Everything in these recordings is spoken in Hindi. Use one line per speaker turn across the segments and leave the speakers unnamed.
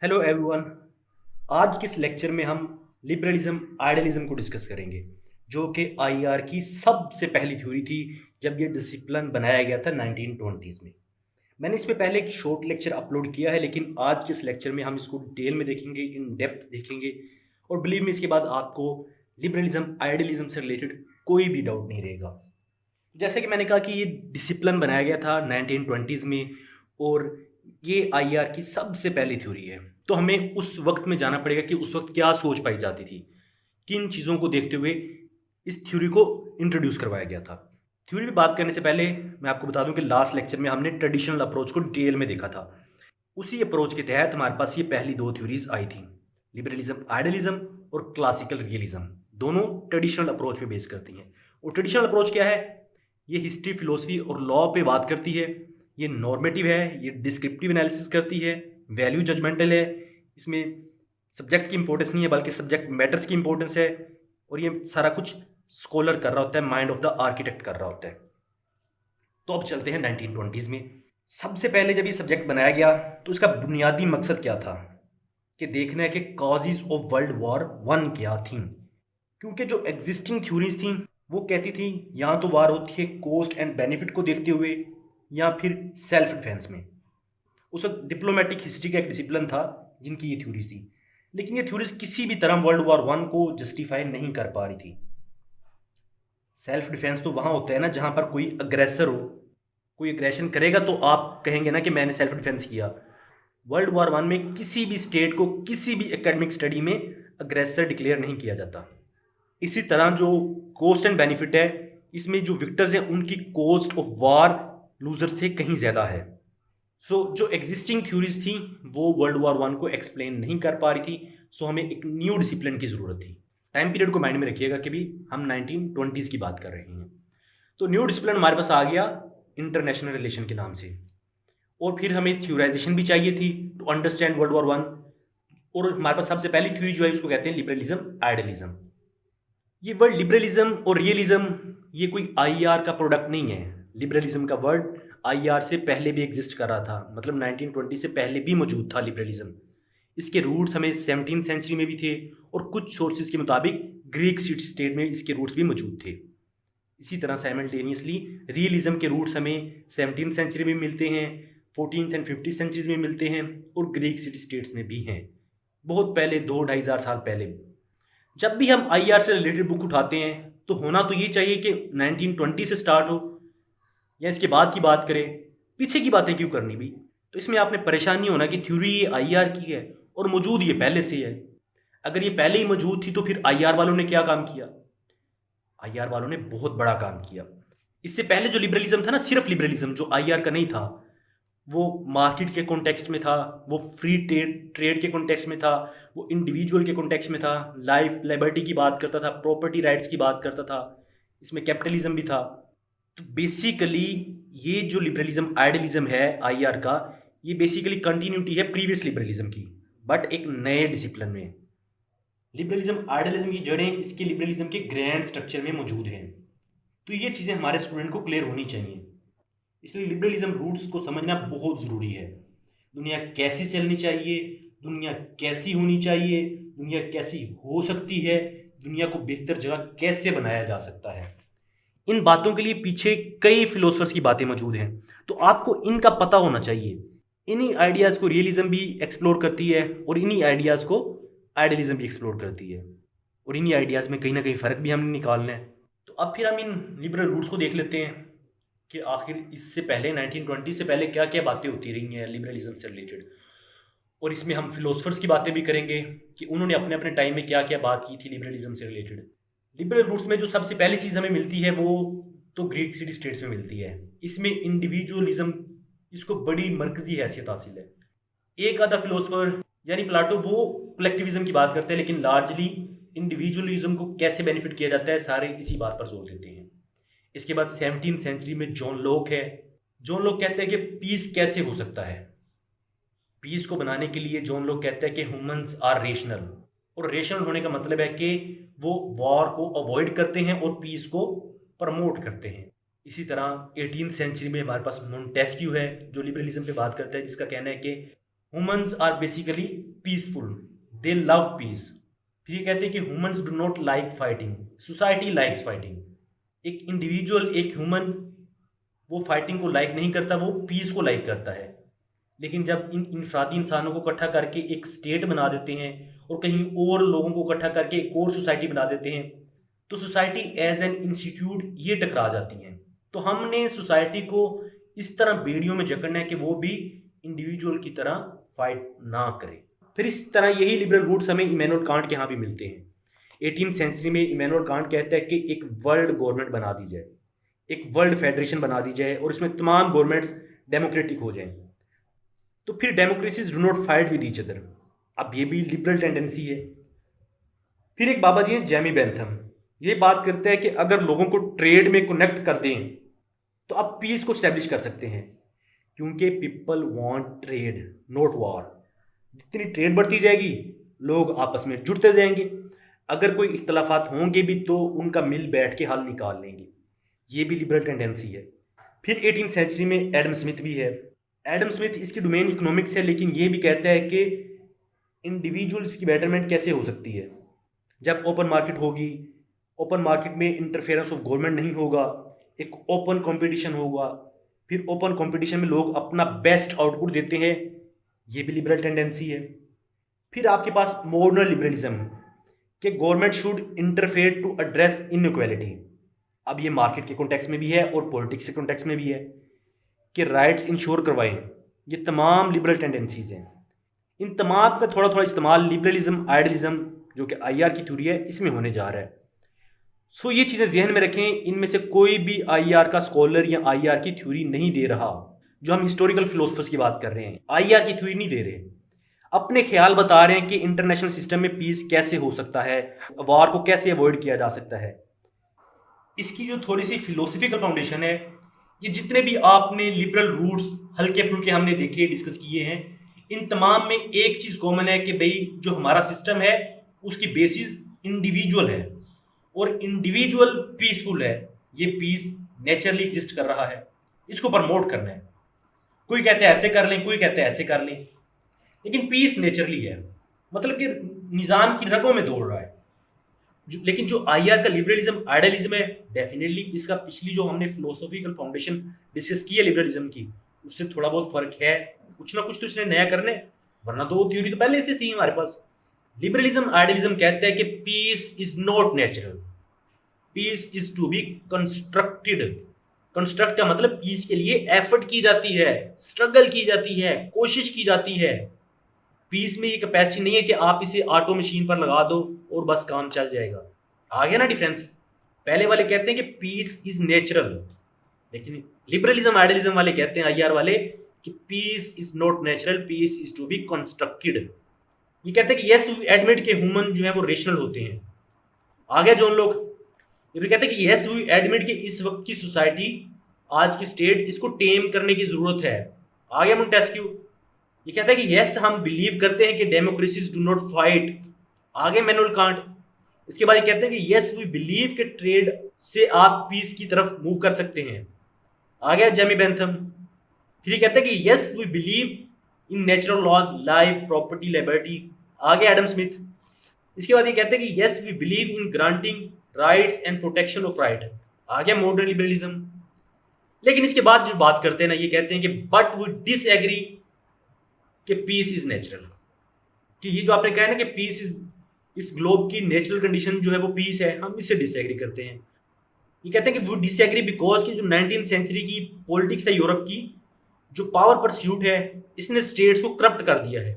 Hello everyone. आज के इस लेक्चर में हम लिबरलिज्म आइडियलिज्म को डिस्कस करेंगे, जो कि आईआर की सबसे पहली थ्योरी थी जब ये डिसिप्लिन बनाया गया था 1920s में। मैंने इस पे पहले एक शॉर्ट लेक्चर अपलोड किया है, लेकिन आज के इस लेक्चर में हम इसको डिटेल में देखेंगे, इन डेप्थ देखेंगे, और बिलीव में इसके बाद आपको लिबरलिज्म आइडियलिज्म से रिलेटेड कोई भी डाउट नहीं रहेगा। जैसे कि मैंने कहा कि ये डिसिप्लिन बनाया गया था 1920s में, और ये आईआर की सबसे पहली थ्योरी है। तो हमें उस वक्त में जाना पड़ेगा कि उस वक्त क्या सोच पाई जाती थी, किन चीज़ों को देखते हुए इस थ्योरी को इंट्रोड्यूस करवाया गया था। थ्योरी पे बात करने से पहले मैं आपको बता दूं कि लास्ट लेक्चर में हमने ट्रेडिशनल अप्रोच को डिटेल में देखा था। उसी अप्रोच के तहत हमारे पास ये पहली दो थ्योरीज आई थी, लिबरलिज्म आइडियलिज्म और क्लासिकल रियलिज्म। दोनों ट्रेडिशनल अप्रोच पे बेस करती हैं। और ट्रेडिशनल अप्रोच क्या है? ये हिस्ट्री, फिलोसफी और लॉ पे बात करती है। ये नॉर्मेटिव है, ये डिस्क्रिप्टिव एनालिसिस करती है, वैल्यू जजमेंटल है। इसमें सब्जेक्ट की इंपॉर्टेंस नहीं है बल्कि सब्जेक्ट मैटर्स की इंपॉर्टेंस है। और ये सारा कुछ स्कॉलर कर रहा होता है, माइंड ऑफ द आर्किटेक्ट कर रहा होता है। तो अब चलते हैं 1920s में। सबसे पहले जब ये सब्जेक्ट बनाया गया तो इसका बुनियादी मकसद क्या था कि देखना है कि causes of world war one क्या थी। क्योंकि जो एग्जिस्टिंग थ्योरीज थी वो कहती थी या तो वार होती है कॉस्ट एंड बेनिफिट को देखते हुए, या फिर सेल्फ डिफेंस में। उस वक्त डिप्लोमेटिक हिस्ट्री का एक डिसिप्लिन था जिनकी ये थ्योरीज थी, लेकिन ये थ्योरीज किसी भी तरह वर्ल्ड वॉर वन को जस्टिफाई नहीं कर पा रही थी। सेल्फ डिफेंस तो वहाँ होता है ना जहाँ पर कोई अग्रेसर हो, कोई अग्रेशन करेगा तो आप कहेंगे ना कि मैंने सेल्फ डिफेंस किया। वर्ल्ड वॉर वन में किसी भी स्टेट को किसी भी एकेडमिक स्टडी में अग्रेसर डिक्लेयर नहीं किया जाता। इसी तरह जो कॉस्ट एंड बेनिफिट है, इसमें जो विक्टर्स हैं उनकी कॉस्ट ऑफ वार लूजर से कहीं ज़्यादा है। जो एग्जिस्टिंग थ्योरीज थी वो वर्ल्ड वॉर वन को एक्सप्लेन नहीं कर पा रही थी। हमें एक न्यू डिसिप्लिन की ज़रूरत थी। टाइम पीरियड को माइंड में रखिएगा कि भी हम 1920s की बात कर रहे हैं। तो न्यू डिसिप्लिन हमारे पास आ गया इंटरनेशनल रिलेशन के नाम से। और फिर हमें थ्योराइजेशन भी चाहिए थी to understand world war one. और हमारे पास सबसे पहली थ्योरी जो है उसको कहते हैं लिबरलिज्म आइडियलिज्म। ये वर्ड लिबरलिज्म और रियलिज्म ये कोई आईआर का प्रोडक्ट नहीं है। लिबरलिज्म का वर्ड आईआर से पहले भी एग्जिस्ट कर रहा था, मतलब 1920 से पहले भी मौजूद था लिबरलिज्म। इसके रूट्स हमें 17th सेंचुरी में भी थे, और कुछ सोर्सेज के मुताबिक ग्रीक सिटी स्टेट में इसके रूट्स भी मौजूद थे। इसी तरह साइमल्टेनियसली रियलिज्म के रूट्स हमें 17th सेंचुरी में मिलते हैं, 14th एंड 15th सेंचुरीज में मिलते हैं, और ग्रीक सिटी स्टेट्स में भी हैं, बहुत पहले, 2-2,500 साल पहले। जब भी हम आईआर से रिलेटेड बुक उठाते हैं तो होना तो ये चाहिए कि 1920 से स्टार्ट हो या इसके बाद की बात करें, पीछे की बातें क्यों करनी भी। तो इसमें आपने परेशान नहीं होना कि थ्योरी ये आईआर की है और मौजूद ये पहले से है। अगर ये पहले ही मौजूद थी तो फिर आईआर वालों ने क्या काम किया? आईआर वालों ने बहुत बड़ा काम किया। इससे पहले जो लिबरलिज्म था ना, सिर्फ लिबरलिज्म जो आईआर का नहीं था, वो मार्केट के कॉन्टेक्स्ट में था, वो फ्री ट्रेड ट्रेड के कॉन्टेक्स्ट में था, वो इंडिविजुअल के कॉन्टेक्स्ट में था, लाइफ लिबर्टी की बात करता था, प्रॉपर्टी राइट्स की बात करता था, इसमें कैपिटलिज्म भी था। तो बेसिकली ये जो लिबरलिज्म आइडियलिज्म है आईआर का, ये बेसिकली कंटिन्यूटी है प्रीवियस लिबरलिज्म की, बट एक नए डिसिप्लिन में। लिबरलिज्म आइडियलिज्म की जड़ें इसके लिबरलिज्म के ग्रैंड स्ट्रक्चर में मौजूद हैं। तो ये चीज़ें हमारे स्टूडेंट को क्लियर होनी चाहिए। इसलिए लिबरलिज्म रूट्स को समझना बहुत ज़रूरी है। दुनिया कैसी चलनी चाहिए, दुनिया कैसी होनी चाहिए, दुनिया कैसी हो सकती है, दुनिया को बेहतर जगह कैसे बनाया जा सकता है, इन बातों के लिए पीछे कई फिलोसफर्स की बातें मौजूद हैं। तो आपको इनका पता होना चाहिए। इन्हीं आइडियाज़ को रियलिज्म भी एक्सप्लोर करती है, और इन्हीं आइडियाज़ को आइडियलिज्म भी एक्सप्लोर करती है, और इन्हीं आइडियाज़ में कहीं ना कहीं फ़र्क भी हमने निकालना है। तो अब फिर हम इन लिबरल रूट्स को देख लेते हैं कि आखिर इससे पहले 1920 से पहले क्या क्या बातें होती रही हैं लिबरलिज्म से रिलेटेड। और इसमें हम फिलोसफर्स की बातें भी करेंगे कि उन्होंने अपने अपने टाइम में क्या क्या बात की थी लिबरलिज्म से रिलेटेड। लिबरल रूट्स में जो सबसे पहली चीज़ हमें मिलती है वो तो ग्रीक सिटी स्टेट्स में मिलती है। इसमें इंडिविजुअलिज्म, इसको बड़ी मरकजी हैसियत हासिल है। एक आधा फिलोसफर यानी प्लाटो वो कलेक्टिविज्म की बात करते हैं, लेकिन लार्जली इंडिविजुअलिज्म को कैसे बेनिफिट किया जाता है सारे इसी बात पर जोर देते हैं। इसके बाद 17th सेंचुरी में जॉन लॉक है। जॉन लॉक कहते हैं कि पीस कैसे हो सकता है। पीस को बनाने के लिए जॉन लॉक कहते हैं कि ह्यूमंस आर रेशनल, और रेशनल होने का मतलब है कि वो वॉर को अवॉइड करते हैं और पीस को प्रमोट करते हैं। इसी तरह 18th सेंचुरी में हमारे पास मोंटेस्क्यू है जो लिबरलिज्म पे बात करता है, जिसका कहना है कि humans are basically peaceful, they love peace. फिर ये कहते हैं कि humans do not like fighting, society likes fighting. एक इंडिविजुअल, एक ह्यूमन, वो फाइटिंग को लाइक नहीं करता, वो पीस को लाइक करता है। लेकिन जब इन इंफरादी इंसानों को इकट्ठा करके एक स्टेट बना देते हैं और कहीं और लोगों को इकट्ठा करके एक और सोसाइटी बना देते हैं, तो सोसाइटी एज एन इंस्टीट्यूट ये टकरा जाती हैं। तो हमने सोसाइटी को इस तरह बेड़ियों में जकड़ना है कि वो भी इंडिविजुअल की तरह फाइट ना करे। फिर इस तरह यही लिबरल रूट्स हमें इमैनुअल कांट के यहाँ भी मिलते हैं। 18th सेंचुरी में इमैनुअल कांट कहता है कि एक वर्ल्ड गवर्नमेंट बना दी जाए, एक वर्ल्ड फेडरेशन बना दी जाए और इसमें तमाम गवर्नमेंट्स डेमोक्रेटिक हो जाएं। तो फिर democracies do not fight with each other. अब ये भी लिबरल टेंडेंसी है। फिर एक बाबा जी हैं जेमी बेंथम, ये बात करते हैं कि अगर लोगों को ट्रेड में कनेक्ट कर दें तो आप पीस को स्टैब्लिश कर सकते हैं, क्योंकि people want trade not war. जितनी ट्रेड बढ़ती जाएगी लोग आपस में जुड़ते जाएंगे, अगर कोई इख्तलाफात होंगे भी तो उनका मिल बैठ के हल निकाल लेंगे। ये भी लिबरल टेंडेंसी है। फिर 18th सेंचुरी में एडम स्मिथ भी है। एडम स्मिथ, इसकी डोमेन इकोनॉमिक्स है, लेकिन ये भी कहता है कि इंडिविजुअल्स की बेटरमेंट कैसे हो सकती है जब ओपन मार्केट होगी। ओपन मार्केट में इंटरफेरेंस ऑफ गवर्नमेंट नहीं होगा, एक ओपन कंपटीशन होगा, फिर ओपन कंपटीशन में लोग अपना बेस्ट आउटपुट देते हैं। ये भी लिबरल टेंडेंसी है। फिर आपके पास मॉडर्न लिबरलिज्म कि government should interfere to address inequality. अब ये मार्केट के कॉन्टेक्स्ट में भी है और पॉलिटिक्स के कॉन्टेक्स्ट में भी है कि राइट्स इंश्योर करवाएं। ये तमाम लिबरल टेंडेंसीज हैं। इन तमाम का थोड़ा थोड़ा इस्तेमाल लिबरलिज्म, आइडियलिज्म, जो कि आईआर की थ्योरी है, इसमें होने जा रहा है। सो ये चीज़ें जहन में रखें, इनमें से कोई भी आईआर का स्कॉलर या आईआर की थ्योरी नहीं दे रहा। जो हम हिस्टोरिकल फिलोसफर्स की बात कर रहे हैं, आईआर की थ्योरी नहीं दे रहे, अपने ख्याल बता रहे हैं कि इंटरनेशनल सिस्टम में पीस कैसे हो सकता है, वार को कैसे अवॉइड किया जा सकता है। इसकी जो थोड़ी सी फिलोसफिकल फाउंडेशन है, ये जितने भी आपने लिबरल रूट्स हल्के फुल्के हमने देखे, डिस्कस किए हैं, इन तमाम में एक चीज़ कॉमन है कि भाई जो हमारा सिस्टम है उसकी बेसिस इंडिविजुअल है और इंडिविजुअल पीसफुल है। ये पीस नेचुरली एग्जिस्ट कर रहा है, इसको प्रमोट करना है। कोई कहते हैं ऐसे कर लें, कोई कहते हैं ऐसे कर लें, लेकिन पीस नेचुरली है, मतलब कि निज़ाम की रगों में दौड़ रहा है। लेकिन जो आईआर का लिबरलिज्म, आइडियलिज्म है, डेफिनेटली इसका पिछली जो हमने फिलोसॉफिकल फाउंडेशन डिस्कस की है लिबरलिज्म की, उससे थोड़ा बहुत फर्क है। कुछ ना कुछ तो इसने नया करने, वरना तो वो थ्योरी तो पहले से थी हमारे पास। लिबरलिज्म, आइडियलिज्म कहता है कि peace is not natural, peace is to be constructed. Construct का मतलब पीस के लिए एफर्ट की जाती है, स्ट्रगल की जाती है, कोशिश की जाती है। पीस में ये कैपेसिटी नहीं है कि आप इसे ऑटो मशीन पर लगा दो और बस काम चल जाएगा। आ गया ना डिफरेंस। पहले वाले कहते हैं कि पीस इज नेचुरल, लेकिन लिबरलिज्म, आइडियलिज्म वाले कहते हैं, आईआर वाले, कि peace is not natural, peace is to be constructed. ये कहते हैं कि यस वी एडमिट के ह्यूमन जो है वो रेशनल होते हैं। आ गया जोन लोग। ये भी कहते हैं कि यस वी एडमिट कि इस वक्त की सोसाइटी, आज की स्टेट, इसको टेम करने की जरूरत है। आ गया मोंटेस्क्यू। ये कहता है कि यस हम बिलीव करते हैं कि डेमोक्रेसीज डू नॉट फाइट। आ गए इमैनुअल कांट। इसके बाद ये कहते हैं कि यस वी बिलीव कि ट्रेड से आप पीस की तरफ मूव कर सकते हैं। आ गया जेमी बेंथम। फिर ये कहते हैं कि yes we believe in natural laws, life, property, liberty. आ गया एडम स्मिथ। इसके बाद ये कहते हैं कि yes we believe in granting rights and protection of right. आ गया मॉडर्न लिबरलिज्म। लेकिन इसके बाद जो बात करते हैं ना, ये कहते हैं कि बट वी डिसएग्री कि पीस इज नेचुरल। कि ये जो आपने कहा है ना कि पीस इज, इस ग्लोब की नेचुरल कंडीशन जो है वो पीस है, हम इससे डिसएग्री करते हैं। ये कहते हैं कि वो डिसएग्री बिकॉज की जो 19th सेंचुरी की पॉलिटिक्स है यूरोप की, जो पावर परस्यूट है, इसने स्टेट्स को करप्ट कर दिया है।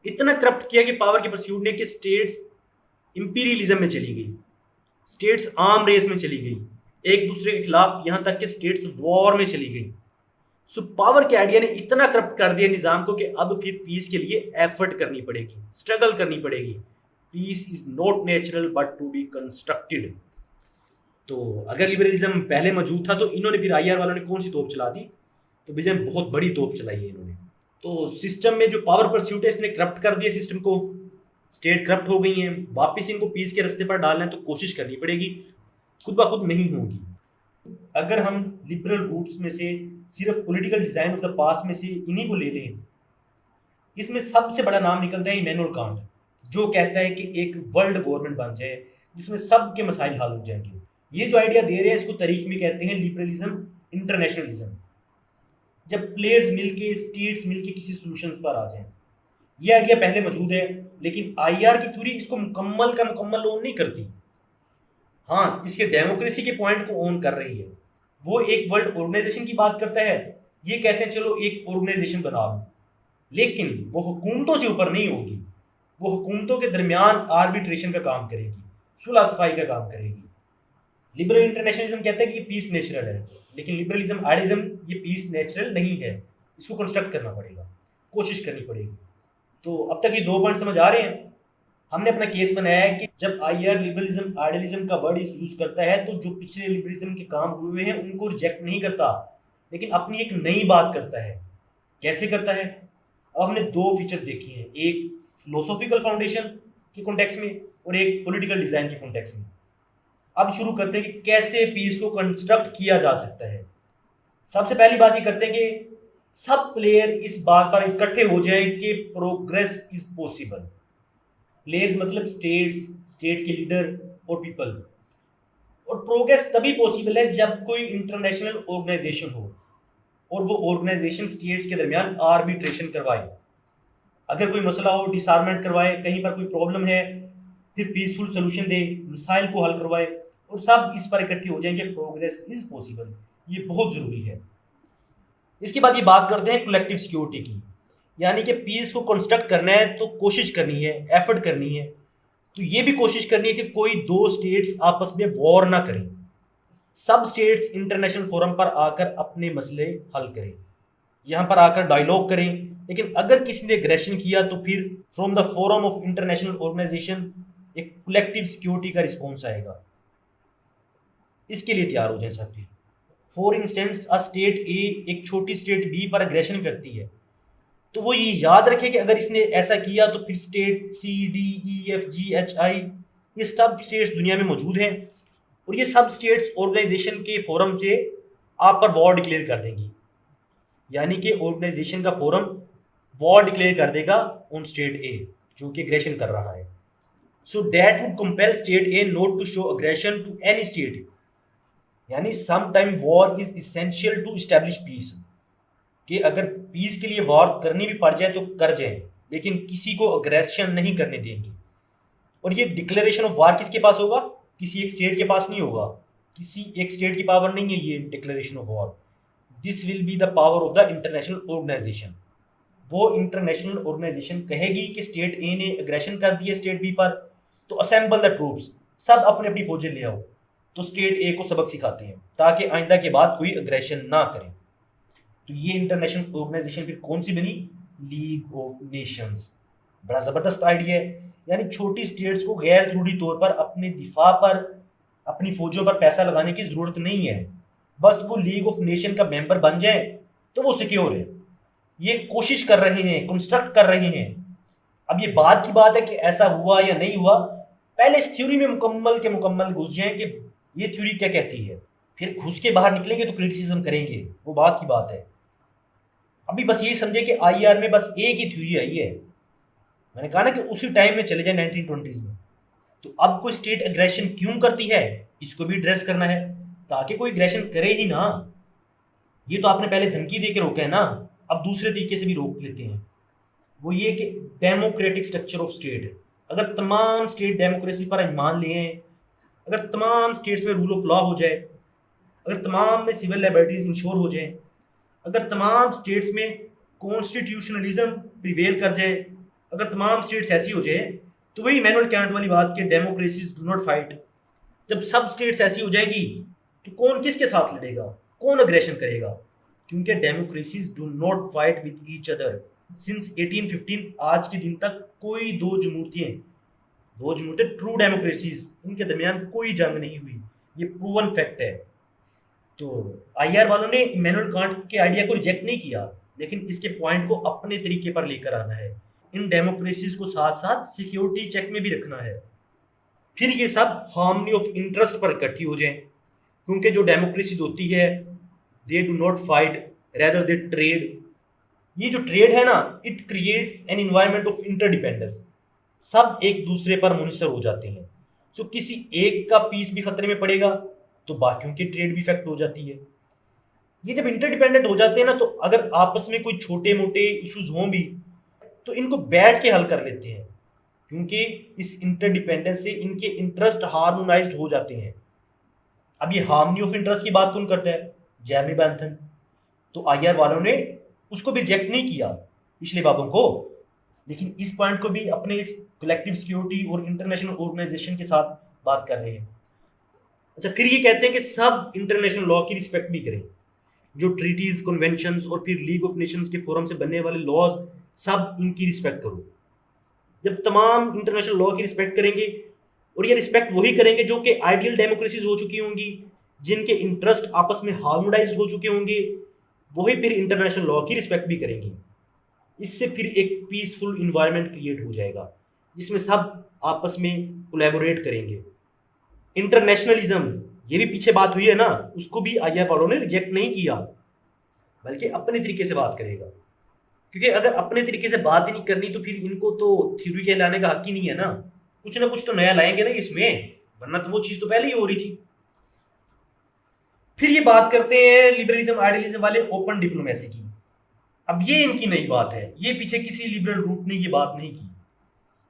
इतना करप्ट किया कि पावर के परस्यूट ने कि स्टेट्स इंपीरियलिज्म में चली गई, स्टेट्स आर्म रेस में चली गई, एक दूसरे के खिलाफ, यहाँ तक कि स्टेट्स वॉर में चली गई। सो पावर के आइडिया ने इतना करप्ट कर दिया निज़ाम को कि अब फिर पीस के लिए एफर्ट करनी पड़ेगी, स्ट्रगल करनी पड़ेगी। Peace is not natural but to be constructed. तो अगर लिबरलिज्म पहले मौजूद था तो इन्होंने फिर आईआर वालों ने कौन सी तोप चला दी? तो भैया बहुत बड़ी तोप चलाई है इन्होंने। तो सिस्टम में जो पावर परस्यूट है इसने करप्ट कर दिया सिस्टम को, स्टेट करप्ट हो गई हैं। वापस इनको पीस के रास्ते पर डालना है तो कोशिश करनी पड़ेगी, खुद ब खुद नहीं होगी। अगर हम लिबरल रूट्स में से सिर्फ political design of the past में से इन्हीं को ले लें इसमें सबसे बड़ा नाम निकलता है इमैनुअल कांट, जो कहता है कि एक वर्ल्ड गवर्नमेंट बन जाए जिसमें सबके मसाइल हल हो जाएंगे। ये जो आइडिया दे रहे हैं इसको तारीख में कहते हैं लिबरलिज्म, इंटरनेशनलिज्म। जब प्लेयर्स मिलके, स्टेट्स मिलके किसी सोल्यूशन पर आ जाएं। ये आइडिया पहले मौजूद है, लेकिन आईआर की थ्योरी इसको मुकम्मल का मुकम्मल ओन नहीं करती। हाँ, इसके डेमोक्रेसी के पॉइंट को ओन कर रही है। वो एक वर्ल्ड ऑर्गेनाइजेशन की बात करता है, ये कहते हैं चलो एक ऑर्गेनाइजेशन बना लो, लेकिन वो हुकूमतों से ऊपर नहीं होगी। वो हुकूमतों के दरमियान आर्बिट्रेशन का काम करेगी, सुलह सफाई का काम करेगी। लिबरल इंटरनेशनलिज्म कहता है कि पीस नेचुरल है, लेकिन लिबरलिज्म आइडिज्म ये पीस नेचुरल नहीं है, इसको कंस्ट्रक्ट करना पड़ेगा, कोशिश करनी पड़ेगी। तो अब तक ये 2 पॉइंट समझ आ रहे हैं। हमने अपना केस बनाया है कि जब आईआर लिबरलिज्म आइडियलिज्म का वर्ड यूज करता है तो जो पिछले लिबरलिज्म के काम हुए हैं उनको रिजेक्ट नहीं करता, लेकिन अपनी एक नई बात करता है। कैसे करता है? अब हमने 2 फीचर देखे हैं, एक फिलोसॉफिकल फाउंडेशन के कॉन्टेक्स्ट में और एक पॉलिटिकल डिजाइन के कॉन्टेक्स्ट में। अब शुरू करते हैं कि कैसे पीस को कंस्ट्रक्ट किया जा सकता है। सबसे पहली बात ये करते हैं कि सब प्लेयर इस बात पर इकट्ठे हो जाएं कि प्रोग्रेस इज पॉसिबल। प्लेयर्स मतलब स्टेट्स, स्टेट के लीडर और पीपल। और प्रोग्रेस तभी पॉसिबल है जब कोई इंटरनेशनल ऑर्गेनाइजेशन हो और वो ऑर्गेनाइजेशन स्टेट्स के दरमियान आर्बिट्रेशन करवाए। अगर कोई मसला हो, डिसआर्मेंट करवाए, कहीं पर कोई प्रॉब्लम है, फिर पीसफुल सोल्यूशन दे, मिसाइल को हल करवाए और सब इस पर इकट्ठे हो जाएंगे प्रोग्रेस इज पॉसिबल। ये बहुत ज़रूरी है। इसके बाद ये बात करते हैं कलेक्टिव सिक्योरिटी की, यानी कि पीस को कंस्ट्रक्ट करना है तो कोशिश करनी है, एफर्ट करनी है। तो ये भी कोशिश करनी है कि कोई 2 स्टेट्स आपस में वॉर ना करें। सब स्टेट्स इंटरनेशनल फोरम पर आकर अपने मसले हल करें, यहाँ पर आकर डायलॉग करें। लेकिन अगर किसी ने एग्रेशन किया तो फिर from the forum of international organization एक कलेक्टिव सिक्योरिटी का रिस्पॉन्स आएगा। इसके लिए तैयार हो जाए सब फिर। For instance a state a एक छोटी स्टेट बी पर एग्रेशन करती है, तो वो ये याद रखे कि अगर इसने ऐसा किया तो फिर स्टेट सी, डी, ई, एफ, जी, एच, आई ये सब स्टेट्स दुनिया में मौजूद हैं और ये सब स्टेट्स ऑर्गेनाइजेशन के फोरम से आप पर वॉर डिक्लेयर कर देंगी। यानी कि ऑर्गेनाइजेशन का फोरम वॉर डिक्लेयर कर देगा ऑन स्टेट ए जो कि एग्रेशन कर रहा है। So that would compel state A not to show aggression to any state. यानी some time war is essential to establish peace, कि अगर पीस के लिए वॉर करनी भी पड़ जाए तो कर जाए, लेकिन किसी को अग्रेशन नहीं करने देंगे। और ये डिक्लेरेशन ऑफ वॉर किसके पास होगा? किसी एक स्टेट के पास नहीं होगा। किसी एक स्टेट की पावर नहीं है ये declaration of war. This will be the power of the international organization. वो इंटरनेशनल ऑर्गेनाइजेशन कहेगी कि स्टेट ए ने अग्रेशन कर दिया स्टेट बी पर, तो असेंबल द ट्रूप्स, सब अपने अपनी फौजें ले आओ। तो स्टेट ए को सबक सिखाते हैं ताकि आइंदा के बाद कोई अग्रेशन ना करे। तो ये इंटरनेशनल ऑर्गेनाइजेशन फिर कौन सी बनी? League of Nations. बड़ा ज़बरदस्त आइडिया है। यानी छोटी स्टेट्स को गैर जरूरी तौर पर अपने दिफा पर, अपनी फौजों पर पैसा लगाने की ज़रूरत नहीं है। बस वो लीग ऑफ नेशन का मेंबर बन जाए तो वो सिक्योर है। ये कोशिश कर रहे हैं, कंस्ट्रक्ट कर रहे हैं। अब ये बात की बात है कि ऐसा हुआ या नहीं हुआ। पहले इस थ्योरी में मुकम्मल के मुकम्मल घुस जाए कि ये थ्योरी क्या कहती है, फिर घुस के बाहर निकलेंगे तो क्रिटिसिज्म करेंगे, वो बात की बात है। अभी बस यही समझे कि आईआर में बस एक ही थ्योरी आई है। मैंने कहा ना कि उसी टाइम में चले जाए 1920s में। तो अब कोई स्टेट एग्रेशन क्यों करती है इसको भी एड्रेस करना है, ताकि कोई एग्रेशन करे ही ना। ये तो आपने पहले धमकी दे के रोका है ना, अब दूसरे तरीके से भी रोक लेते हैं। वो ये कि डेमोक्रेटिक स्ट्रक्चर ऑफ स्टेट। अगर तमाम स्टेट डेमोक्रेसी पर ईमान ले आए, अगर तमाम स्टेट्स में रूल ऑफ लॉ हो जाए, अगर तमाम में सिविल लिबर्टीज इंश्योर हो जाए, अगर तमाम स्टेट्स में कॉन्स्टिट्यूशनलिज्म प्रिवेल कर जाए, अगर तमाम स्टेट्स ऐसी हो जाए, तो वही इमैनुअल कैंट वाली बात कि डेमोक्रेसीज डू नॉट फाइट। जब सब स्टेट्स ऐसी हो जाएगी तो कौन किसके साथ लड़ेगा, कौन अग्रेशन करेगा? क्योंकि democracies do not fight with each other. Since 1815 आज के दिन तक कोई दो जमहूरियतें ट्रू डेमोक्रेसीज, इनके दरमियान कोई जंग नहीं हुई। ये प्रूवन फैक्ट है। तो आईआर वालों ने इमैनुअल कांट के आइडिया को रिजेक्ट नहीं किया, लेकिन इसके पॉइंट को अपने तरीके पर लेकर आना है। इन डेमोक्रेसीज को साथ साथ सिक्योरिटी चेक में भी रखना है। फिर ये सब हार्मनी ऑफ इंटरेस्ट पर इकट्ठी हो जाएं, क्योंकि जो डेमोक्रेसीज होती है they do not fight, rather they trade. ये जो ट्रेड है ना, it creates an environment of interdependence. सब एक दूसरे पर मुनसर हो जाते हैं। सो किसी एक का पीस भी खतरे में पड़ेगा तो बाकियों की ट्रेड भी इफेक्ट हो जाती है। ये जब इंटरडिपेंडेंट हो जाते हैं ना, तो अगर आपस में कोई छोटे मोटे इश्यूज हों भी तो इनको बैठ के हल कर लेते हैं, क्योंकि इस इंटरडिपेंडेंस से इनके इंटरेस्ट हार्मोनाइज्ड हो जाते हैं। अब ये हार्मनी ऑफ इंटरेस्ट की बात कौन करता है? जेरेमी बैंथन। तो आईआर वालों ने उसको भी रिजेक्ट नहीं किया, पिछले बाबों को, लेकिन इस पॉइंट को भी अपने इस कलेक्टिव सिक्योरिटी और इंटरनेशनल ऑर्गेनाइजेशन के साथ बात कर रहे हैं। अच्छा, फिर ये कहते हैं कि सब इंटरनेशनल लॉ की रिस्पेक्ट भी करें। जो ट्रीटीज, कन्वेंशंस और फिर लीग ऑफ नेशंस के फोरम से बनने वाले लॉज, सब इनकी रिस्पेक्ट करो। जब तमाम इंटरनेशनल लॉ की रिस्पेक्ट करेंगे, और ये रिस्पेक्ट वही करेंगे जो कि आइडियल डेमोक्रेसीज हो चुकी होंगी, जिनके इंटरेस्ट आपस में हार्मोनाइज्ड हो चुके होंगे, वही फिर इंटरनेशनल लॉ की रिस्पेक्ट भी करेंगी। इससे फिर एक पीसफुल इन्वायरमेंट क्रिएट हो जाएगा जिसमें सब आपस में कोलैबोरेट करेंगे। इंटरनेशनलिज्म, ये भी पीछे बात हुई है ना, उसको भी आईआर वालों ने रिजेक्ट नहीं किया, बल्कि अपने तरीके से बात करेगा। क्योंकि अगर अपने तरीके से बात ही नहीं करनी तो फिर इनको तो थ्योरी के लाने का हक ही नहीं है ना। कुछ ना कुछ तो नया लाएंगे ना इसमें, वरना तो वो चीज तो पहले ही हो रही थी। फिर ये बात करते हैं लिबरलिज्म आइडियलिज्म वाले ओपन डिप्लोमेसी की। अब ये इनकी नई बात है, ये पीछे किसी लिबरल ग्रुप ने ये बात नहीं की।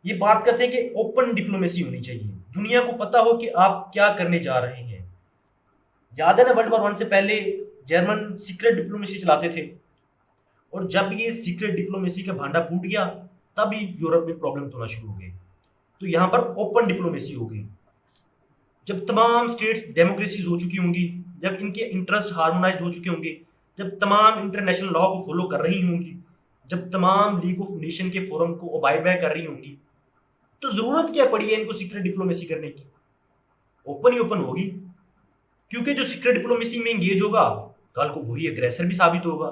ये बात करते हैं कि ओपन डिप्लोमेसी होनी चाहिए, दुनिया को पता हो कि आप क्या करने जा रहे हैं। याद है ना, वर्ल्ड वॉर 1 से पहले जर्मन सीक्रेट डिप्लोमेसी चलाते थे, और जब ये सीक्रेट डिप्लोमेसी का भांडा फूट गया तभी यूरोप में प्रॉब्लम होना शुरू हो गई। तो यहाँ पर ओपन डिप्लोमेसी हो गई। जब तमाम स्टेट्स डेमोक्रेसीज हो चुकी होंगी, जब इनके इंटरेस्ट हार्मोनाइज्ड हो चुके होंगे, जब तमाम इंटरनेशनल लॉ को फॉलो कर रही होंगी, जब तमाम लीग ऑफ नेशन के फोरम को अबाइड बाय कर रही होंगी, तो जरूरत क्या पड़ी है इनको सीक्रेट डिप्लोमेसी करने की? ओपन ही ओपन होगी, क्योंकि जो सीक्रेट डिप्लोमेसी में एंगेज होगा कल को वही अग्रेसर भी साबित होगा।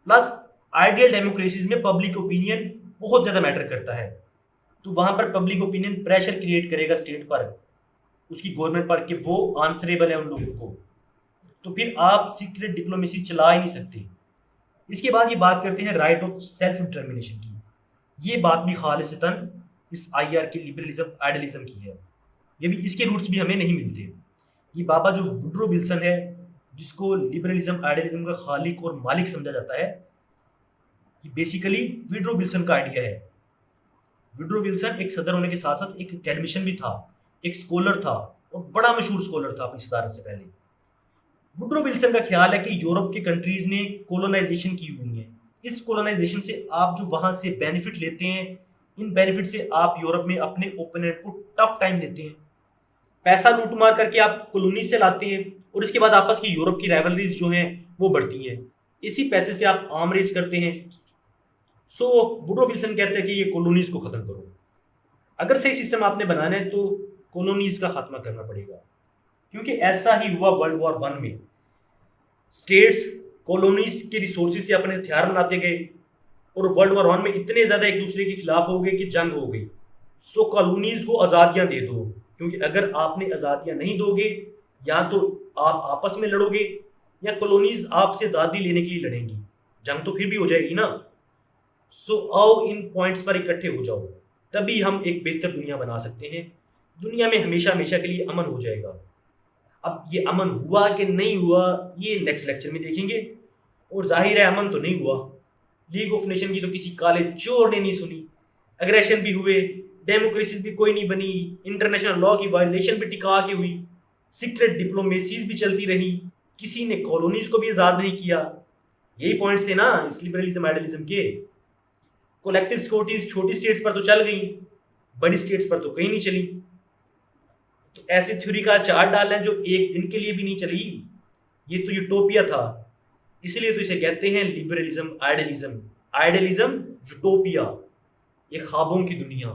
प्लस आइडियल डेमोक्रेसीज में पब्लिक ओपिनियन बहुत ज्यादा मैटर करता है, तो वहां पर पब्लिक ओपिनियन प्रेशर क्रिएट करेगा स्टेट पर, उसकी गवर्नमेंट पर, कि वो आंसरेबल है उन लोगों को। तो फिर आप सीक्रेट डिप्लोमेसी चला ही नहीं सकते। इसके बाद ये बात करते हैं राइट ऑफ सेल्फ डिटर्मिनेशन की। ये बात भी खालिसतन इस आईआर के लिबरलिज्म आइडियलिज्म की है। ये भी, इसके रूट्स भी हमें नहीं मिलते। ये बाबा जो वुड्रो विल्सन है, जिसको लिबरलिज्म आइडियलिज्म का खालिक और मालिक समझा जाता है, ये बेसिकली वुड्रो विल्सन का आइडिया है। वुड्रो विल्सन एक सदर होने के साथ साथ एक एकेडमिशियन भी था, एक स्कॉलर था, और बड़ा मशहूर स्कॉलर था अपनी सदारत से पहले। वुड्रो विल्सन का ख्याल है कि यूरोप के कंट्रीज ने कोलोनाइजेशन की हुई है। इस कोलोनाइजेशन से आप जो वहां से बेनिफिट लेते हैं, इन बेनिफिट से आप यूरोप में अपने ओपोनेंट को टफ टाइम देते हैं। पैसा लूट मार करके आप कॉलोनी से लाते हैं, और इसके बाद आपस की यूरोप की राइवलरीज जो हैं वो बढ़ती हैं। इसी पैसे से आप आर्म रेस करते हैं। सो वुड्रो विल्सन कहते हैं कि ये कॉलोनीज को खत्म करो। अगर सही सिस्टम आपने बनाना है तो कॉलोनीज का खात्मा करना पड़ेगा, क्योंकि ऐसा ही हुआ वर्ल्ड वॉर 1 में। स्टेट्स कॉलोनीज के रिसोर्सेज से अपने हथियार बनाते गए, और वर्ल्ड वॉर 1 में इतने ज्यादा एक दूसरे के खिलाफ हो गए कि जंग हो गई। सो कॉलोनीज को आज़ादियां दे दो, क्योंकि अगर आपने आज़ादियां नहीं दोगे, या तो आप आपस में लड़ोगे या कॉलोनीज आपसे आज़ादी लेने के लिए लड़ेंगी, जंग तो फिर भी हो जाएगी ना। सो आओ इन पॉइंट्स पर इकट्ठे हो जाओ, तभी हम एक बेहतर दुनिया बना सकते हैं। दुनिया में हमेशा हमेशा के लिए अमन हो जाएगा। अब ये अमन हुआ कि नहीं हुआ, ये नेक्स्ट लेक्चर में देखेंगे। और जाहिर है अमन तो नहीं हुआ। लीग ऑफ नेशन की तो किसी काले चोर ने नहीं सुनी, अग्रेशन भी हुए, डेमोक्रेसी भी कोई नहीं बनी, इंटरनेशनल लॉ की वायलेशन भी टिका के हुई, सीक्रेट डिप्लोमेसीज भी चलती रही, किसी ने कॉलोनीज को भी आज़ाद नहीं किया। यही पॉइंट्स है ना इस लिबरलिज्म आइडियलिज्म के। कलेक्टिव सिक्योरिटीज छोटी स्टेट्स पर तो चल गई, बड़ी स्टेट्स पर तो कहीं नहीं चली। तो ऐसी थ्योरी का चार्ट डालना है जो एक दिन के लिए भी नहीं चली, ये तो यूटोपिया था। इसलिए तो इसे कहते हैं लिबरलिज्म आइडियलिज्म। आइडियलिज्म यूटोपिया, ये ख्वाबों की दुनिया।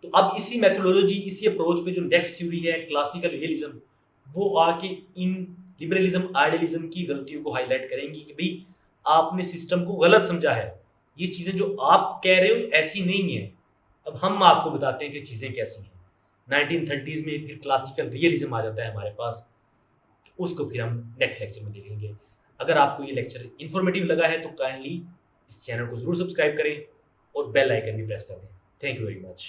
तो अब इसी मेथोडोलॉजी, इसी अप्रोच पे जो नेक्स्ट थ्योरी है क्लासिकल रियलिज्म, वो आके इन लिबरलिज्म आइडियलिज्म की गलतियों को हाईलाइट करेंगी कि भाई आपने सिस्टम को गलत समझा है, ये चीज़ें जो आप कह रहे हो ऐसी नहीं है। अब हम आपको बताते हैं कि चीज़ें कैसी हैं। 1930s में फिर क्लासिकल रियलिज्म आ जाता है हमारे पास, तो उसको फिर हम नेक्स्ट लेक्चर में देखेंगे। अगर आपको ये लेक्चर इन्फॉर्मेटिव लगा है तो काइंडली इस चैनल को ज़रूर सब्सक्राइब करें और बेल आइकन भी प्रेस कर दें। Thank you very much.